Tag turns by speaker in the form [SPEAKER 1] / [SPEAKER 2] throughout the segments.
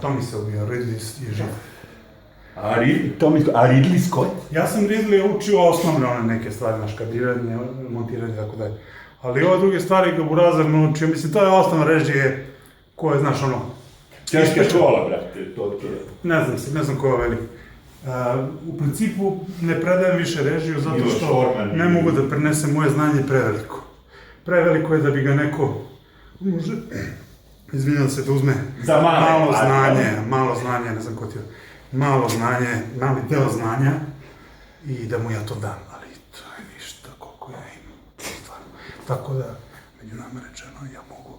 [SPEAKER 1] Tommy se ubio, Ridley je živ.
[SPEAKER 2] A Ridley Scott?
[SPEAKER 1] Ja sam Ridley učio osnovne one neke stvari, naš kadiranje, montiranje, tako dalje. Ali ove druge stvari ga Burazar naučio, mislim, to je osnovna režije koja, znaš, ono...
[SPEAKER 2] Teška škola, brate, to je.
[SPEAKER 1] Ne znam ko je velik. U principu ne predajem više režiju zato što ne mogu da prenesem moje znanje preveliko. Preveliko je da bi ga neko, može, izvinjam se, da uzme malo znanje, ne znam ko ti je, mali deo znanja i da mu ja to dam, ali to je ništa koliko ja imam, stvarno. Tako da, među nama rečeno, ja mogu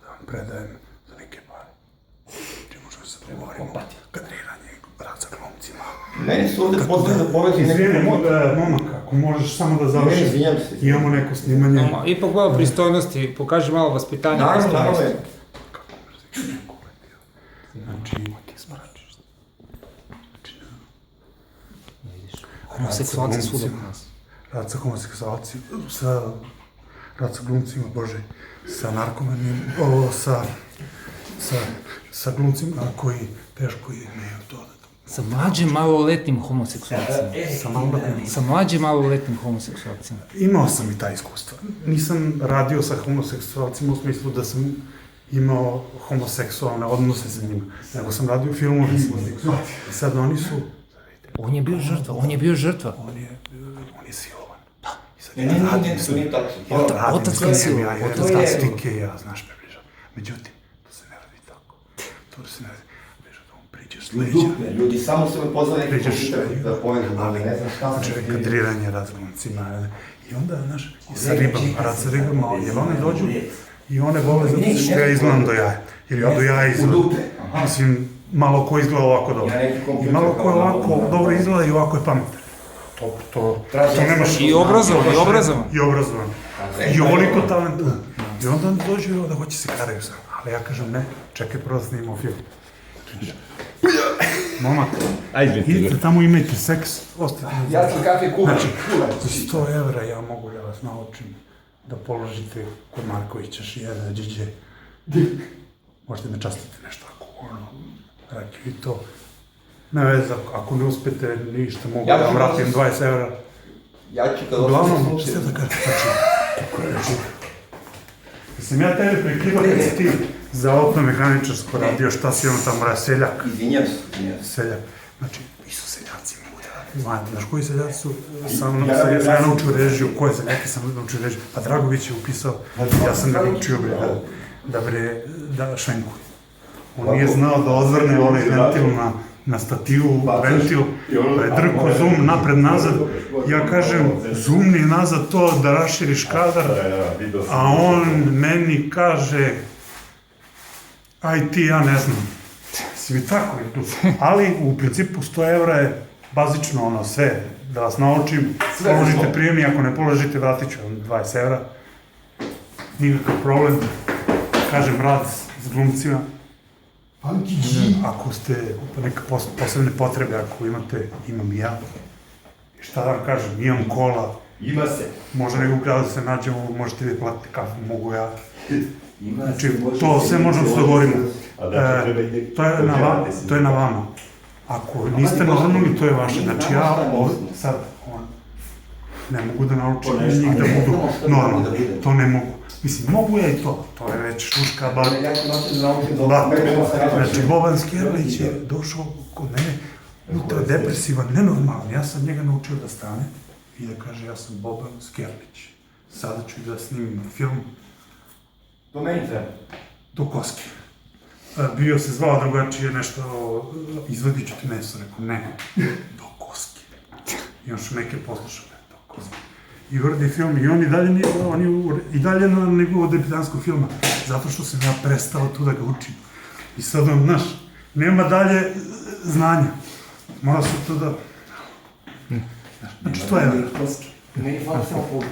[SPEAKER 1] da vam predajem za neke pare. Či možemo se dogovorimo, kadriranje, rad sa glumcima.
[SPEAKER 3] Meni su ovde pozvali da povedu neko pomoć.
[SPEAKER 1] Momak, ako možeš samo da završiš, imamo neko snimanje.
[SPEAKER 4] Ipak malo pristojnosti, pokaži malo vaspitanja.
[SPEAKER 3] Naravno je.
[SPEAKER 1] Znači,
[SPEAKER 4] homoseksualci svuda u nas.
[SPEAKER 1] Rad sa homoseksualcima, rad sa glumcima, bože, sa narkomanim, sa glumcima koji teško imaju to da to.
[SPEAKER 4] Sa mlađim maloletnim homoseksualcima. Sa mlađim maloletnim homoseksualcima.
[SPEAKER 1] Imao sam i ta iskustva. Nisam radio sa homoseksualcima u smislu da sam imao homoseksualne odnose sa njima, nego sam radio u filmu. Sad oni su...
[SPEAKER 4] On je bio žrtva.
[SPEAKER 1] On je silovan.
[SPEAKER 4] Da.
[SPEAKER 3] To nije tačno.
[SPEAKER 4] Otac je silovan.
[SPEAKER 1] Stike, ja, znaš, približam. Međutim, to se ne radi tako. To se ne radi. Približam da on priđeš s leđa.
[SPEAKER 3] Ljudi samo su me pozvali neki komputer da povedu, ali ne znam šta sam
[SPEAKER 1] Znači, kadriranje razglumcima. I onda, znaš, sa ribama, rad sa ribama, jer one dođu i one vole zato što ja izgledam do jaja. Jer ja do jaja izgledam. Mislim, malo ko izgleda ovako dobro. I malo ko ovako dobro izgleda i ovako je pametan. To nemaš...
[SPEAKER 4] I obrazovan.
[SPEAKER 1] I obrazovan. I ovoliko talenta. I onda dođu da hoće se karaju sam. Ali ja kažem ne, čekaj prvo da snimamo film. Momak, idite tamo, imajte seks, ostavite.
[SPEAKER 3] Ja sam kafe kuhan.
[SPEAKER 1] Znači, 100 evra ja mogu da vas naučim da položite kod Markovića Šijera, Điđe. Možete me častiti nešto ako rakiju i to. Ne veze, ako ne uspete ništa, mogu da vam vratim 20 evra.
[SPEAKER 3] Ja ću kad
[SPEAKER 1] Uglavnom, što da kažem, znači, sam ja tebe prekidao kad si ti za automehaničarsko radio, šta si ono tamo, seljak.
[SPEAKER 3] Izvinjam se.
[SPEAKER 1] Seljak. Znači, i su seljaci mogu da radi. Znaš koji seljaci su? Sam ja naučio režiju, koje seljake sam naučio režiju? Pa Dragović je upisao, ja sam ga naučio da švenkuje. On nije znao da odvrne onaj ventil na stativu, ventil, pa je drko zoom napred-nazad. Ja kažem, zoomni nazad to da raširiš kadar, a on meni kaže, aj ti, ja ne znam. Svi tako je tu. Ali u principu 100 evra je bazično ono sve, da vas naučim, položite prijemni, ako ne položite vratit ću vam 20 evra. Nikakav problem. Kažem, rad s glumcima. Ako ste neke posebne potrebe, ako imate, imam i ja. I šta da vam kažem, imam kola.
[SPEAKER 3] Ima se.
[SPEAKER 1] Može nekog grada da se nađemo, možete vi platiti kafu, mogu ja. Znači, to sve možemo da se dogovorimo. To je na vama. Ako niste normalni, to je vaše. Znači, ja sad ne mogu da naučim njih da budu normalni. To ne mogu. Mislim, mogu ja i to. To je već šuška, bar. Znači, Boban Skerlić je došao kod mene, ultra depresivan, nenormalan. Ja sam njega naučio da stane i da kaže, ja sam Boban Skerlić. Sada ću da snimim film.
[SPEAKER 3] To meni treba.
[SPEAKER 1] Do koske. Bio se zvao drugačije nešto, izvadit ću ti meso, rekao, ne, do koske. I on što neke poslušao, do koske. I uradi film, i on i dalje na nivou debitanskog filma, zato što sam ja prestao tu da ga učim. I sad on, znaš, nema dalje znanja. Mora se to da... Znači, to je...
[SPEAKER 3] Meni hvala samo